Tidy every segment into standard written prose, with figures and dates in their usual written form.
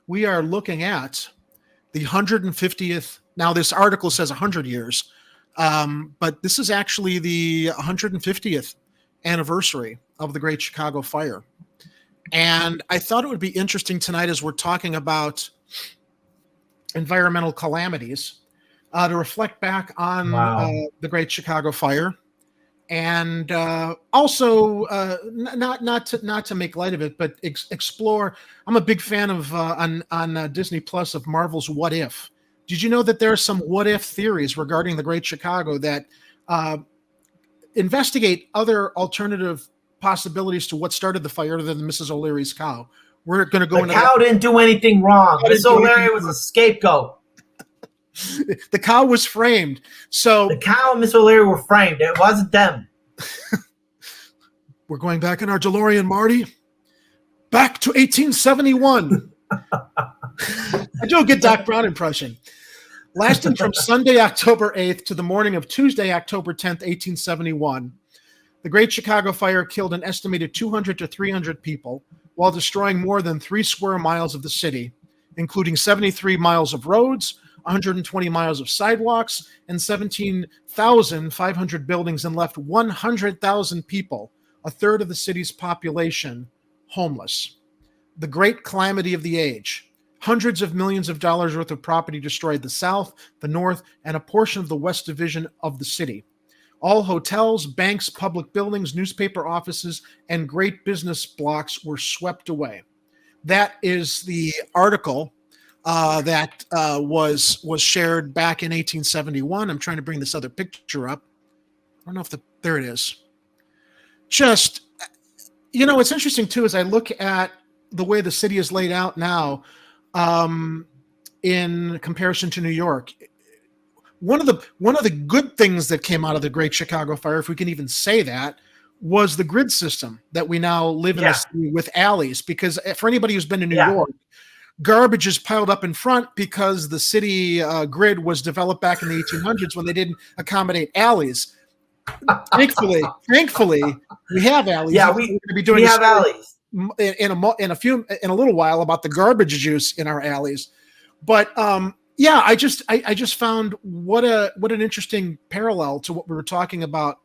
we are looking at the 150th. Now, this article says 100 years, but this is actually the 150th anniversary of the Great Chicago Fire. And I thought it would be interesting tonight, as we're talking about environmental calamities, to reflect back on the Great Chicago Fire, and also not to make light of it, but explore. I'm a big fan of on Disney Plus of Marvel's What If. Did you know that there are some what if theories regarding the Great Chicago that investigate other alternative possibilities to what started the fire, other than Mrs. O'Leary's cow? We're going to go into the cow didn't do anything wrong. Miss O'Leary was a scapegoat. The cow was framed. So the cow and Miss O'Leary were framed. It wasn't them. We're going back in our DeLorean, Marty. Back to 1871. I do a good Doc Brown impression. Lasting from Sunday, October 8th to the morning of Tuesday, October 10th, 1871, the Great Chicago Fire killed an estimated 200 to 300 people while destroying more than 3 square miles of the city, including 73 miles of roads, 120 miles of sidewalks, and 17,500 buildings, and left 100,000 people, a third of the city's population, homeless. The great calamity of the age. Hundreds of millions of dollars worth of property destroyed the south, the north, and a portion of the west division of the city. All hotels, banks, public buildings, newspaper offices, and great business blocks were swept away. That is the article that was shared back in 1871. I'm trying to bring this other picture up. I don't know if there it is. Just, what's interesting too is I look at the way the city is laid out now in comparison to New York. One of the good things that came out of the Great Chicago Fire, if we can even say that, was the grid system that we now live in the city with alleys. Because for anybody who's been to New York, garbage is piled up in front because the city grid was developed back in the 1800s when they didn't accommodate alleys. Thankfully, we have alleys. Yeah, we're going to be doing alleys in a little while about the garbage juice in our alleys. But I just found what an interesting parallel to what we were talking about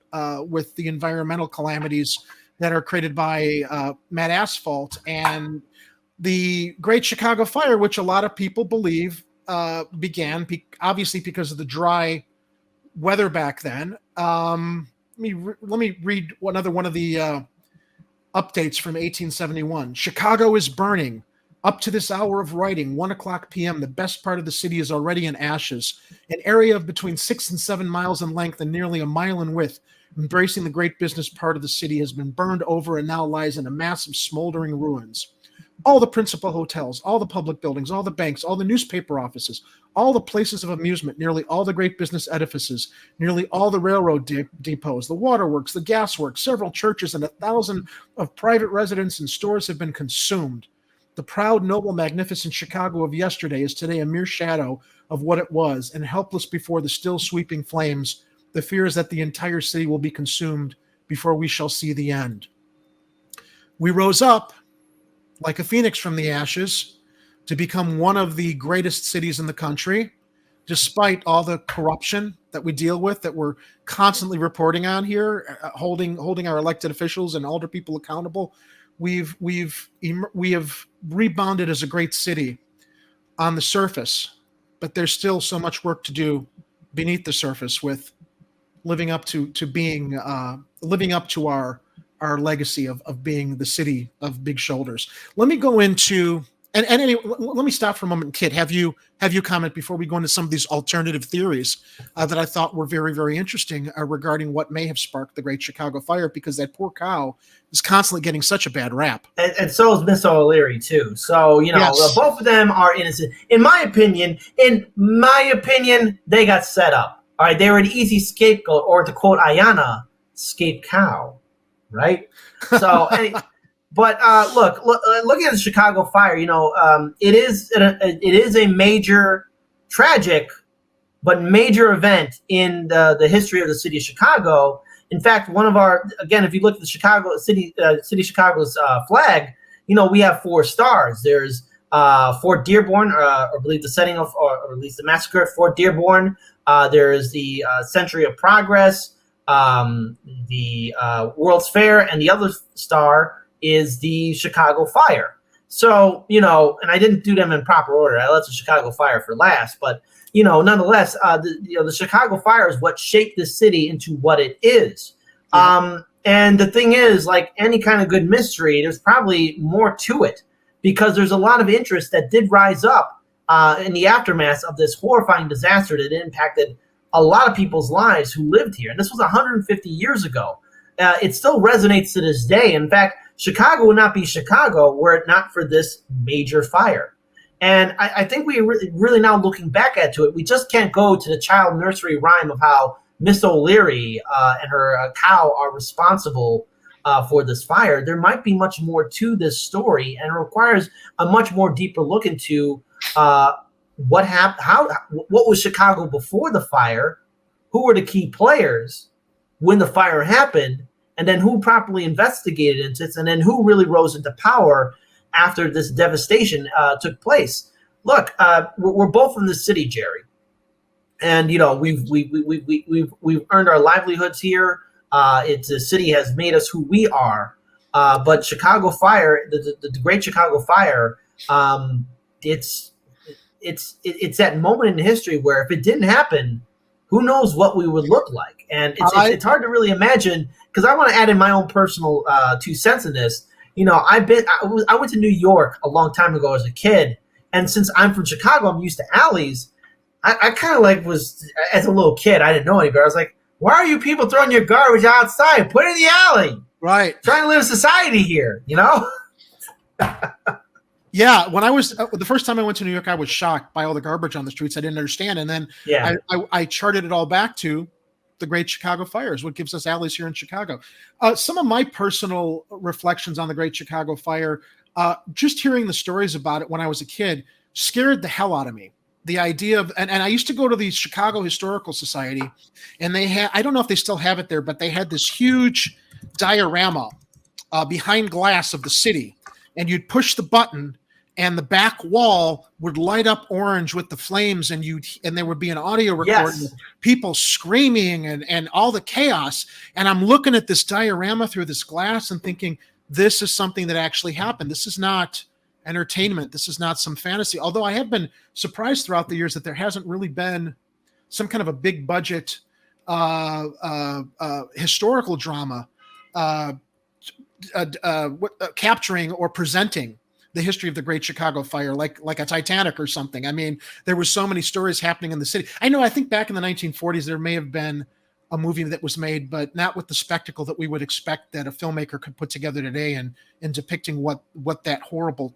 with the environmental calamities that are created by Matt Asphalt and the Great Chicago Fire, which a lot of people believe began obviously because of the dry weather back then. Let me read another one of the updates from 1871. Chicago is burning. Up to this hour of writing, 1:00 p.m., the best part of the city is already in ashes. An area of between 6 and 7 miles in length and nearly a mile in width, embracing the great business part of the city, has been burned over and now lies in a mass of smoldering ruins. All the principal hotels, all the public buildings, all the banks, all the newspaper offices, all the places of amusement, nearly all the great business edifices, nearly all the railroad depots, the waterworks, the gasworks, several churches, and 1,000 of private residents and stores have been consumed. The proud, noble, magnificent Chicago of yesterday is today a mere shadow of what it was, and helpless before the still sweeping flames. The fear is that the entire city will be consumed before we shall see the end. We rose up like a phoenix from the ashes to become one of the greatest cities in the country, despite all the corruption that we deal with, that we're constantly reporting on here, holding our elected officials and older people accountable. We have rebounded as a great city on the surface, but there's still so much work to do beneath the surface with living up to our legacy of being the city of big shoulders. Let me go into and anyway, let me stop for a moment. Kit, have you comment before we go into some of these alternative theories that I thought were very, very interesting regarding what may have sparked the Great Chicago Fire, because that poor cow is constantly getting such a bad rap. And so is Miss O'Leary too. So, yes. Both of them are innocent. In my opinion, they got set up. All right, they were an easy scapegoat, or to quote Ayanna, scape cow, right? So, but looking at the Chicago Fire, it is a major, tragic, but major event in the history of the city of Chicago. In fact, if you look at the Chicago city Chicago's flag, we have 4 stars. There's Fort Dearborn, or I believe the setting of, or at least the massacre at Fort Dearborn. There is the Century of Progress, the World's Fair, and the other star is the Chicago Fire. So, and I didn't do them in proper order. I left the Chicago Fire for last, but nonetheless, the Chicago Fire is what shaped the city into what it is. Yeah. And the thing is, like any kind of good mystery, there's probably more to it, because there's a lot of interest that did rise up in the aftermath of this horrifying disaster that impacted a lot of people's lives who lived here. And this was 150 years ago. It still resonates to this day. In fact, Chicago would not be Chicago were it not for this major fire. And I think we really now looking back at it, we just can't go to the child nursery rhyme of how Miss O'Leary and her cow are responsible for this fire. There might be much more to this story, and it requires a much more deeper look into what happened, what was Chicago before the fire, who were the key players when the fire happened, and then who properly investigated into it, and then who really rose into power after this devastation took place. Look, we're both from the city, Jerry, and we've earned our livelihoods here. The city has made us who we are. But Chicago Fire, the Great Chicago Fire, it's that moment in history where if it didn't happen, who knows what we would look like. And it's hard to really imagine, because I want to add in my own personal 2 cents in this. I went to New York a long time ago as a kid, and since I'm from Chicago, I'm used to alleys. I kind of was, as a little kid, I didn't know any better. I was like, why are you people throwing your garbage outside? Put it in the alley. Right. Trying to live in society here, Yeah, when I was the first time I went to New York, I was shocked by all the garbage on the streets. I didn't understand, and then I charted it all back to the Great Chicago Fire, is what gives us alleys here in Chicago. Some of my personal reflections on the Great Chicago Fire, just hearing the stories about it when I was a kid, scared the hell out of me. The idea of, and I used to go to the Chicago Historical Society, and they had, I don't know if they still have it there, but they had this huge diorama behind glass of the city, and you'd push the button and the back wall would light up orange with the flames, and there would be an audio recording of people screaming and all the chaos. And I'm looking at this diorama through this glass and thinking, this is something that actually happened. This is not entertainment. This is not some fantasy. Although I have been surprised throughout the years that there hasn't really been some kind of a big budget historical drama capturing or presenting the history of the Great Chicago Fire, like a Titanic or something. I mean, there were so many stories happening in the city. I think back in the 1940s, there may have been a movie that was made, but not with the spectacle that we would expect that a filmmaker could put together today in depicting what that horrible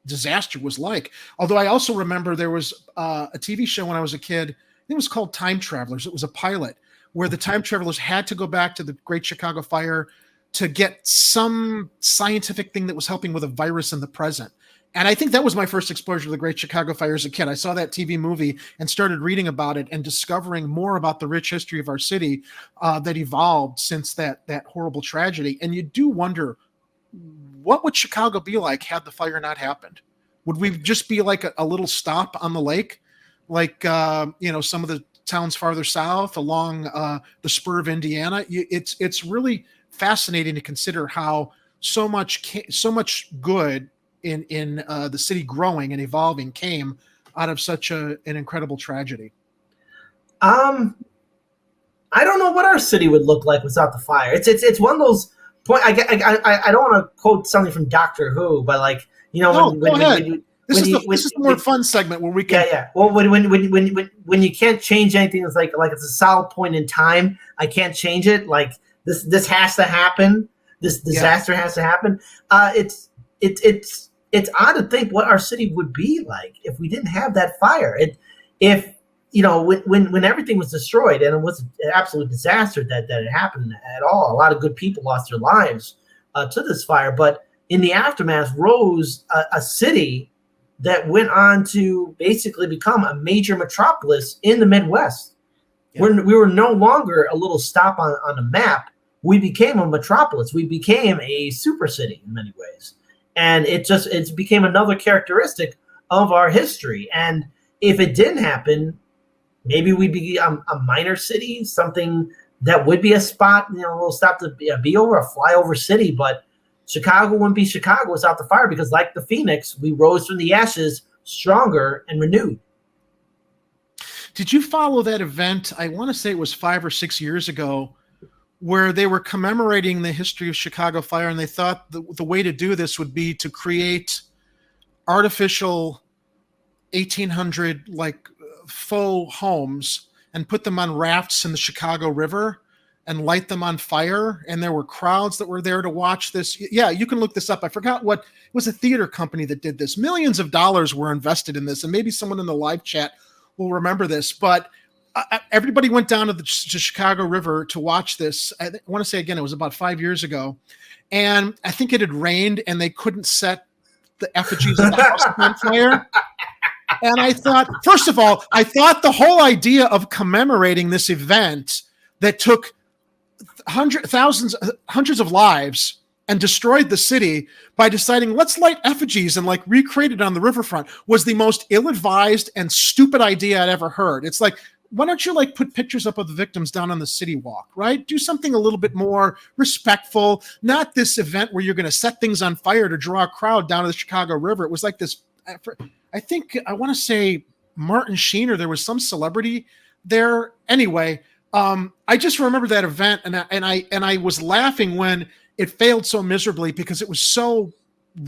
disaster was like. Although I also remember there was a TV show when I was a kid. I think it was called Time Travelers. It was a pilot where the time travelers had to go back to the Great Chicago Fire to get some scientific thing that was helping with a virus in the present. And I think that was my first exposure to the Great Chicago Fire as a kid. I saw that TV movie and started reading about it and discovering more about the rich history of our city that evolved since that horrible tragedy. And you do wonder, what would Chicago be like had the fire not happened? Would we just be like a little stop on the lake? Like, some of the towns farther south along the spur of Indiana? It's really fascinating to consider how so much good in the city growing and evolving came out of such an incredible tragedy. I don't know what our city would look like without the fire. It's one of those point. I don't want to quote something from Doctor Who, but this is the more fun segment where we can. Yeah. Well, when you can't change anything, it's like it's a solid point in time. I can't change it. Like this has to happen. This disaster has to happen. It's odd to think what our city would be like if we didn't have that fire. When everything was destroyed, and it was an absolute disaster that it happened at all. A lot of good people lost their lives to this fire, but in the aftermath rose a city that went on to basically become a major metropolis in the Midwest. Yeah. We were no longer a little stop on the map. We became a metropolis. We became a super city in many ways. and it became another characteristic of our history. And if it didn't happen, maybe we'd be a minor city, something that would be a spot, a little stop to be over, a flyover city. But Chicago wouldn't be Chicago without the fire, because like the Phoenix, we rose from the ashes stronger and renewed. Did you follow that event? I want to say it was 5 or 6 years ago, where they were commemorating the history of Chicago fire, and they thought the way to do this would be to create artificial 1800 faux homes and put them on rafts in the Chicago River and light them on fire. And there were crowds that were there to watch this. Yeah, you can look this up. I forgot what, it was a theater company that did this. Millions of dollars were invested in this. And maybe someone in the live chat will remember this, but everybody went down to the Chicago River to watch this. I want to say, again, it was about 5 years ago. And I think it had rained and they couldn't set the effigies of the house on fire. And I thought, first of all, the whole idea of commemorating this event that took hundreds of lives and destroyed the city by deciding let's light effigies and recreate it on the riverfront was the most ill-advised and stupid idea I'd ever heard. It's like, why don't you put pictures up of the victims down on the city walk, right? Do something a little bit more respectful, not this event where you're going to set things on fire to draw a crowd down to the Chicago River. It was like this, I think, I want to say Martin Sheen, or there was some celebrity there. Anyway, I just remember that event, and I was laughing when it failed so miserably because it was so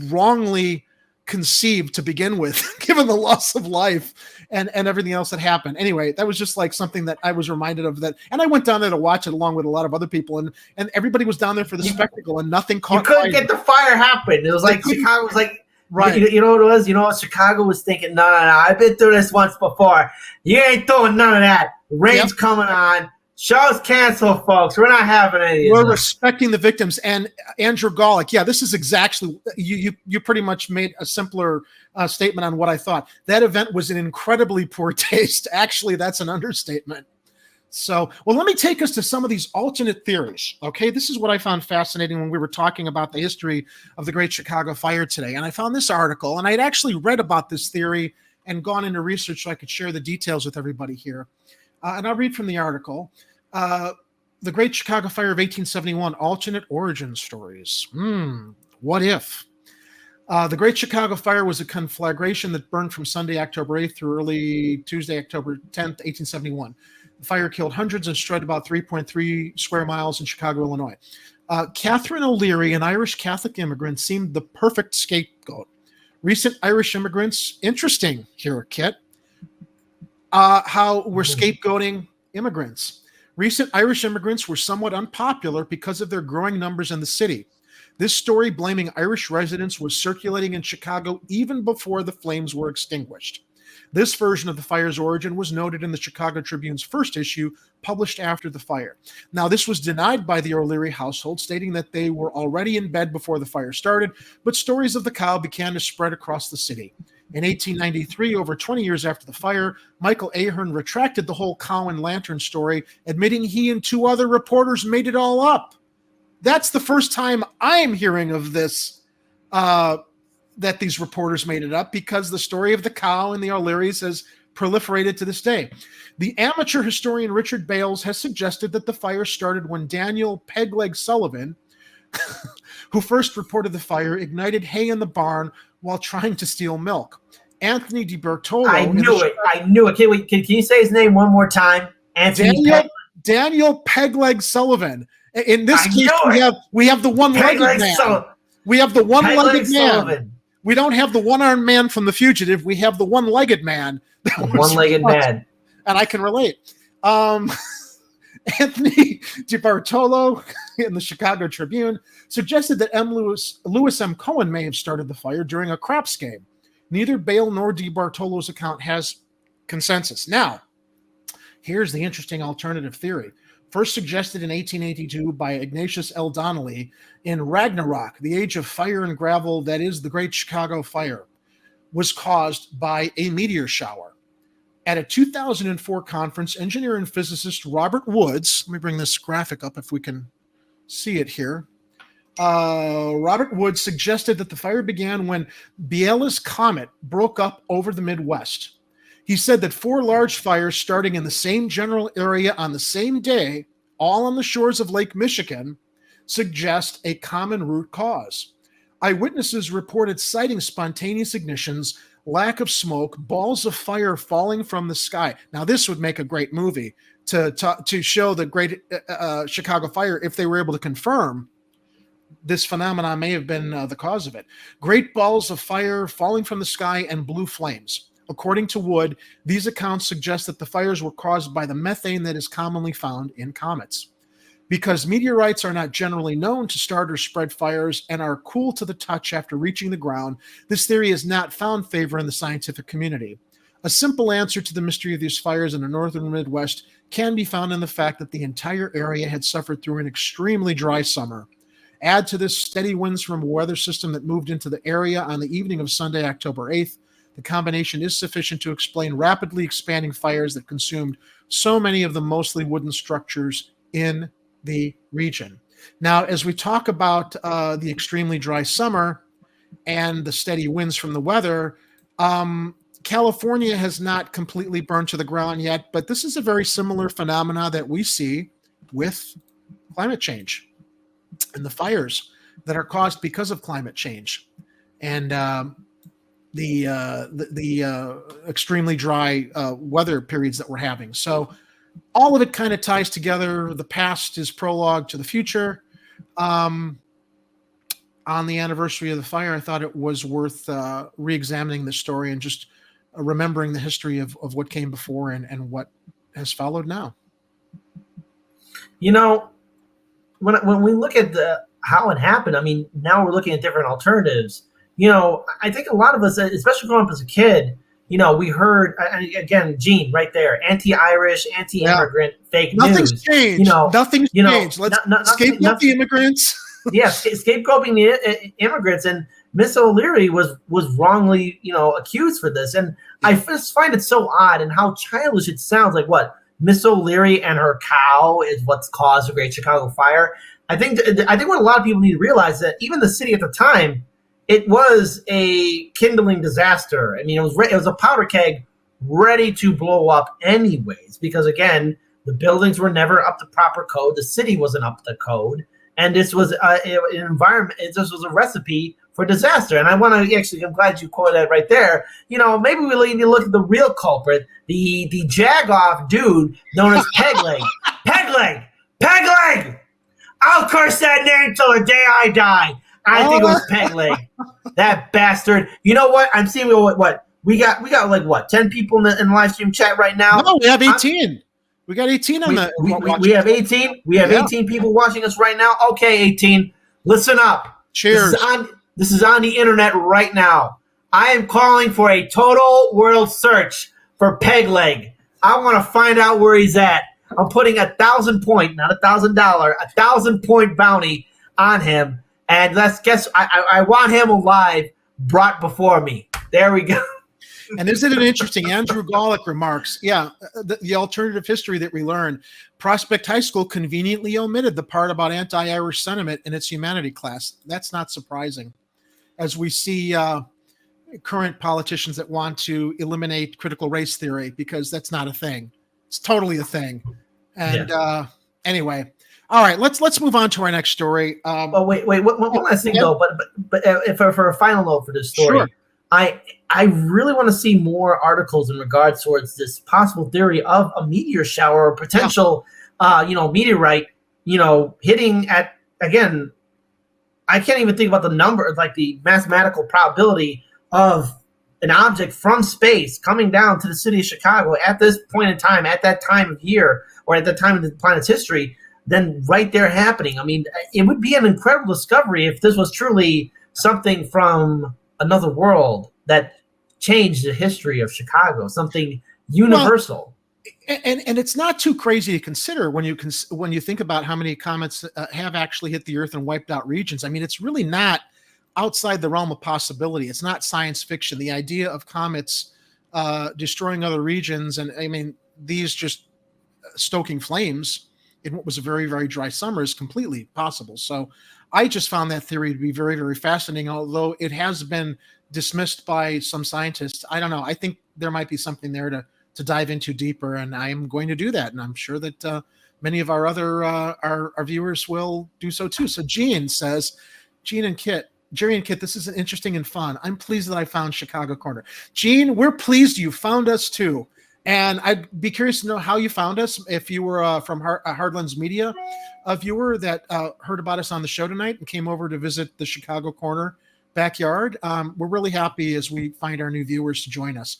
wrongly conceived to begin with, given the loss of life and everything else that happened. Anyway, that was just something that I was reminded of that. And I went down there to watch it along with a lot of other people, and everybody was down there for the spectacle, and nothing caught. You couldn't get the fire happen. It was like Chicago was like, right. You know what it was? You know what Chicago was thinking? No, I've been through this once before. You ain't doing none of that. Rain's coming on. Show's canceled, folks. We're not having any. We're respecting the victims. And Andrew Golick, yeah, this is exactly, you pretty much made a simpler statement on what I thought. That event was in incredibly poor taste. Actually, that's an understatement. So, well, let me take us to some of these alternate theories. Okay, this is what I found fascinating when we were talking about the history of the Great Chicago Fire today. And I found this article, and I had actually read about this theory and gone into research so I could share the details with everybody here. And I'll read from the article. The Great Chicago Fire of 1871, alternate origin stories. What if? The Great Chicago Fire was a conflagration that burned from Sunday, October 8th through early Tuesday, October 10th, 1871. The fire killed hundreds and destroyed about 3.3 square miles in Chicago, Illinois. Catherine O'Leary, an Irish Catholic immigrant, seemed the perfect scapegoat. Recent Irish immigrants, interesting here, Kit, how we're scapegoating immigrants. Recent Irish immigrants were somewhat unpopular because of their growing numbers in the city. This story blaming Irish residents was circulating in Chicago even before the flames were extinguished. This version of the fire's origin was noted in the Chicago Tribune's first issue, published after the fire. Now, this was denied by the O'Leary household, stating that they were already in bed before the fire started, but stories of the cow began to spread across the city. In 1893, over 20 years after the fire, Michael Ahern retracted the whole cow and lantern story, admitting he and two other reporters made it all up. That's the first time I'm hearing of this, that these reporters made it up, because the story of the cow and the O'Learys has proliferated to this day. The amateur historian Richard Bales has suggested that the fire started when Daniel Pegleg Sullivan, who first reported the fire, ignited hay in the barn while trying to steal milk. Anthony DiBertolo. I knew it. Can you say his name one more time? Daniel Pegleg Sullivan. In this case, we have the one-legged man. We have the one-legged man. Sullivan. We don't have the one-armed man from The Fugitive. We have the one-legged man. One-legged man. And I can relate. Anthony DiBartolo in the Chicago Tribune suggested that Lewis M. Cohen may have started the fire during a craps game. Neither Bale nor DiBartolo's account has consensus. Now, here's the interesting alternative theory. First suggested in 1882 by Ignatius L. Donnelly in Ragnarok, the Age of Fire and Gravel, that is the Great Chicago Fire, was caused by a meteor shower. At a 2004 conference, engineer and physicist Robert Woods, let me bring this graphic up if we can see it here. Robert Wood suggested that the fire began when Biela's comet broke up over the Midwest. He said that 4 large fires starting in the same general area on the same day, all on the shores of Lake Michigan, suggest a common root cause. Eyewitnesses reported sighting spontaneous ignitions, lack of smoke, balls of fire falling from the sky. Now, this would make a great movie to show the great Chicago fire if they were able to confirm this phenomenon may have been the cause of it. Great balls of fire falling from the sky and blue flames. According to Wood, these accounts suggest that the fires were caused by the methane that is commonly found in comets. Because meteorites are not generally known to start or spread fires and are cool to the touch after reaching the ground, this theory has not found favor in the scientific community. A simple answer to the mystery of these fires in the northern Midwest can be found in the fact that the entire area had suffered through an extremely dry summer. Add to this steady winds from a weather system that moved into the area on the evening of Sunday, October 8th. The combination is sufficient to explain rapidly expanding fires that consumed so many of the mostly wooden structures in the region. Now, as we talk about the extremely dry summer and the steady winds from the weather, California has not completely burned to the ground yet, but this is a very similar phenomena that we see with climate change and the fires that are caused because of climate change and the extremely dry weather periods that we're having. So all of it kind of ties together. The past is prologue to the future. On the anniversary of the fire, I thought it was worth re-examining the story and just remembering the history of what came before and what has followed now. You know, when we look at how it happened, I mean, now we're looking at different alternatives. You know, I think a lot of us, especially growing up as a kid, you know, we heard, again, Gene, right there, anti-Irish, anti-immigrant, fake Nothing's news. changed. You know, Nothing's changed. Let's scapegoat the immigrants. Yeah, scapegoating the immigrants. And Miss O'Leary was wrongly, accused for this. And I just find it so odd and how childish it sounds. Like, what? Miss O'Leary and her cow is what's caused the Great Chicago Fire. I think what a lot of people need to realize that even the city at the time, it was a kindling disaster. I mean, it was a powder keg ready to blow up anyways, because again, the buildings were never up to proper code. The city wasn't up to code, and this was an environment. This was a recipe for disaster. And I want to I'm glad you quoted that right there. You know, maybe we need to look at the real culprit, the jagoff dude known as Pegleg. Pegleg. I'll curse that name till the day I die. I think it was Pegleg. That bastard. You know what? I'm seeing what we got like what 10 people in the live stream chat right now. No, we have 18. We got 18 on we have 18. We have 18 people watching us right now. Okay, 18. Listen up. Cheers. This is on the internet right now. I am calling for a total world search for Pegleg. I want to find out where he's at. I'm putting 1,000 point, not $1,000, 1,000 point bounty on him. And let's guess, I want him alive, brought before me. There we go. And isn't it interesting? Andrew Golick remarks, the alternative history that we learned. Prospect High School conveniently omitted the part about anti-Irish sentiment in its humanity class. That's not surprising. As we see current politicians that want to eliminate critical race theory, because that's not a thing. It's totally a thing. And anyway, all right, let's move on to our next story. Wait, one last thing though. But for a final note for this story, sure. I really want to see more articles in regards towards this possible theory of a meteor shower or potential, meteorite, hitting at, again, I can't even think about the number, like the mathematical probability of an object from space coming down to the city of Chicago at this point in time, at that time of year, or at the time of the planet's history, then right there happening. I mean, it would be an incredible discovery if this was truly something from another world that changed the history of Chicago, something universal. Well, and it's not too crazy to consider when you think about how many comets have actually hit the Earth and wiped out regions. I mean, it's really not outside the realm of possibility. It's not science fiction. The idea of comets destroying other regions, and I mean, these just stoking flames in what was a very, very dry summer is completely possible. So I just found that theory to be very, very fascinating, although it has been dismissed by some scientists. I don't know. I think there might be something there to dive into deeper, and I am going to do that. And I'm sure that many of our other our viewers will do so too. So Gene says, Gene and Kit, Jerry and Kit, this is interesting and fun. I'm pleased that I found Chicago Corner. Gene, we're pleased you found us too. And I'd be curious to know how you found us. If you were from Hardlands Media, a viewer that heard about us on the show tonight and came over to visit the Chicago Corner backyard, we're really happy as we find our new viewers to join us.